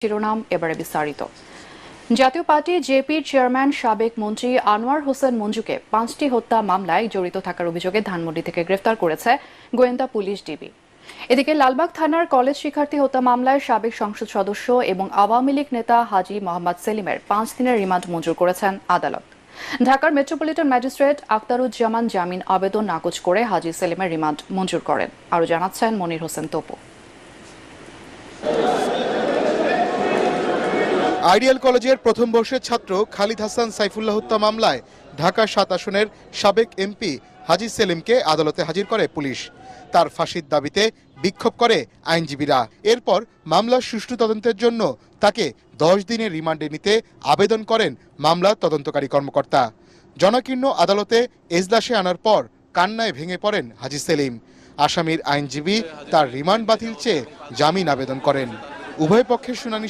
শিরোনাম এবারে বিস্তারিত। জাতীয় পার্টি জেপির চেয়ারম্যান সাবেক মন্ত্রী আনোয়ার হোসেন মঞ্জুকে 5টি হত্যা মামলায় জড়িত থাকার অভিযোগে ধানমন্ডি থেকে গ্রেফতার করেছে গোয়েন্দা পুলিশ ডিবি। এদিকে লালবাগ থানার কলেজ শিক্ষার্থী হত্যা মামলায় সাবেক সংসদ সদস্য এবং আওয়ামী লীগ নেতা হাজী মোহাম্মদ সেলিমের 5 দিনের রিমান্ড মঞ্জুর করেছেন আদালত। ঢাকার মেট্রোপলিটন ম্যাজিস্ট্রেট আখতারুজ্জামান জামিন আবেদন নাকচ করে হাজী সেলিমের রিমান্ড মঞ্জুর করেন। আরও জানাচ্ছেন মনির হোসেন তপু। আইডিয়াল কলেজের প্রথম বর্ষের ছাত্র খালিদ হাসান সাইফুল্লাহ হত্যা মামলায় ঢাকা 7 আসনের সাবেক এমপি হাজী সেলিমকে আদালতে হাজির করে পুলিশ। তার ফাঁসির দাবিতে বিক্ষোভ করে আইনজীবীরা। এরপর মামলার সুষ্ঠু তদন্তের জন্য তাকে 10 দিনের রিমান্ডে নিতে আবেদন করেন মামলার তদন্তকারী কর্মকর্তা। জনাকীর্ণ আদালতে এজলাসে আনার পর কান্নায় ভেঙে পড়েন হাজী সেলিম। আসামির আইনজীবী তার রিমান্ড বাতিল চেয়ে জামিন আবেদন করেন। উভয় পক্ষের শুনানি